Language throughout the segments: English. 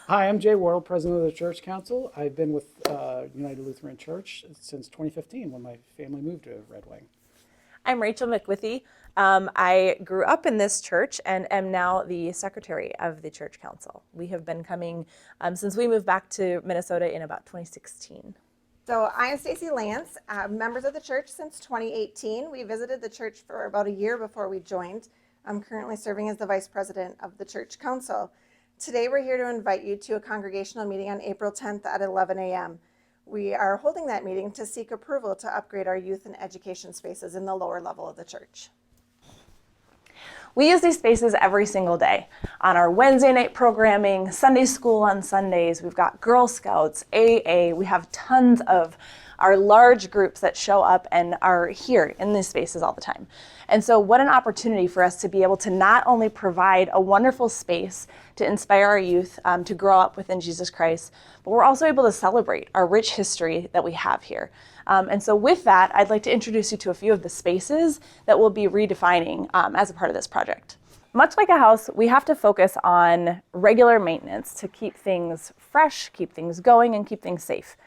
Hi, I'm Jay Wardle, President of the Church Council. I've been with United Lutheran Church since 2015 when my family moved to Red Wing. I'm Rachel McWithy. I grew up in this church and am now the secretary of the Church Council. We have been coming since we moved back to Minnesota in about 2016. So I'm Stacy Lance, members of the church since 2018. We visited the church for about a year before we joined. I'm currently serving as the vice president of the Church Council. Today we're here to invite you to a congregational meeting on April 10th at 11 a.m. We are holding that meeting to seek approval to upgrade our youth and education spaces in the lower level of the church. We use these spaces every single day. On our Wednesday night programming, Sunday school on Sundays, we've got Girl Scouts, AA, we have tons of our large groups that show up and are here in these spaces all the time. And so what an opportunity for us to be able to not only provide a wonderful space to inspire our youth to grow up within Jesus Christ, but we're also able to celebrate our rich history that we have here. And so with that, I'd like to introduce you to a few of the spaces that we'll be redefining as a part of this project. Much like a house, we have to focus on regular maintenance to keep things fresh, keep things going, and keep things safe.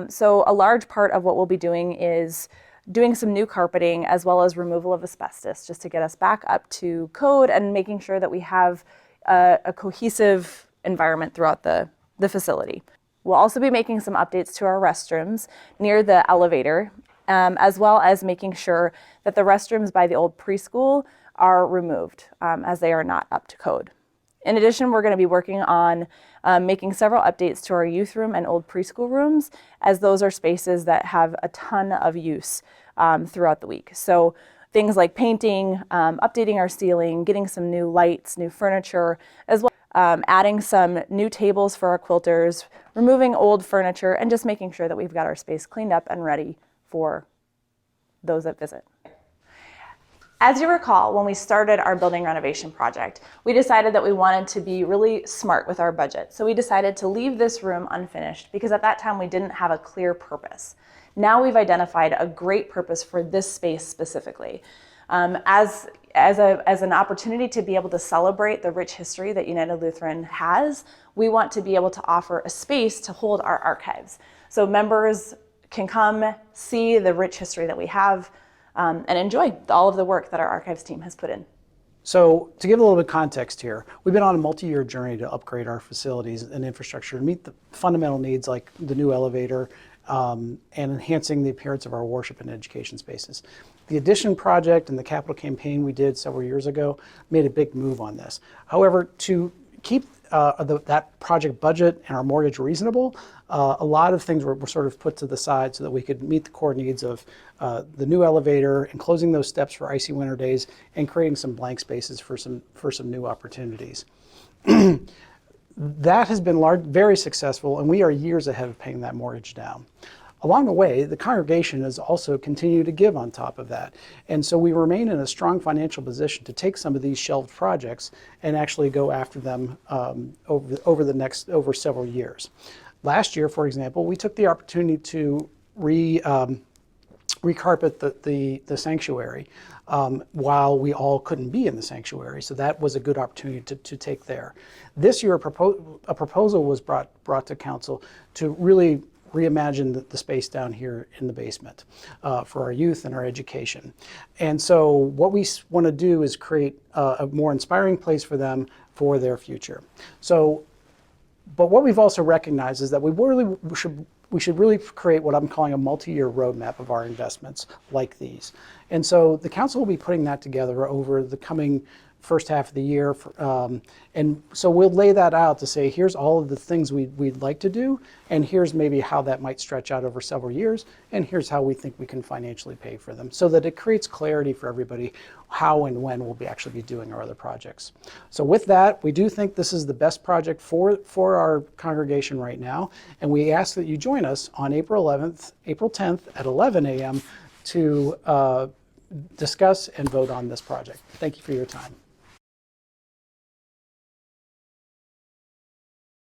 So a large part of what we'll be doing is doing some new carpeting as well as removal of asbestos just to get us back up to code and making sure that we have a cohesive environment throughout the facility. We'll also be making some updates to our restrooms near the elevator, as well as making sure that the restrooms by the old preschool are removed as they are not up to code. In addition, we're going to be working on making several updates to our youth room and old preschool rooms, as those are spaces that have a ton of use throughout the week. So things like painting, updating our ceiling, getting some new lights, new furniture, as well as adding some new tables for our quilters, removing old furniture, and just making sure that we've got our space cleaned up and ready for those that visit. As you recall, when we started our building renovation project, we decided that we wanted to be really smart with our budget. So we decided to leave this room unfinished because at that time we didn't have a clear purpose. Now we've identified a great purpose for this space specifically. As an opportunity to be able to celebrate the rich history that United Lutheran has, we want to be able to offer a space to hold our archives. So members can come see the rich history that we have, and enjoy all of the work that our archives team has put in. So to give a little bit of context here, we've been on a multi-year journey to upgrade our facilities and infrastructure to meet the fundamental needs like the new elevator and enhancing the appearance of our worship and education spaces. The addition project and the capital campaign we did several years ago made a big move on this. However, to keep that project budget and our mortgage reasonable, a lot of things were sort of put to the side so that we could meet the core needs of the new elevator and closing those steps for icy winter days and creating some blank spaces for some new opportunities. That has been very successful, and we are years ahead of paying that mortgage down. Along the way, the congregation has also continued to give on top of that. And so we remain in a strong financial position to take some of these shelved projects and actually go after them over several years. Last year, for example, we took the opportunity to recarpet the sanctuary while we all couldn't be in the sanctuary. So that was a good opportunity to take there. This year, a proposal was brought to council to really reimagine the space down here in the basement for our youth and our education. And so what we want to do is create a more inspiring place for them for their future. But what we've also recognized is that we should really create what I'm calling a multi-year roadmap of our investments like these. And so the council will be putting that together over the coming first half of the year. And so we'll lay that out to say, here's all of the things we'd like to do, and here's maybe how that might stretch out over several years, and here's how we think we can financially pay for them, so that it creates clarity for everybody how and when we'll actually be doing our other projects. So with that, we do think this is the best project for our congregation right now, and we ask that you join us on April 10th at 11 a.m. to discuss and vote on this project. Thank you for your time.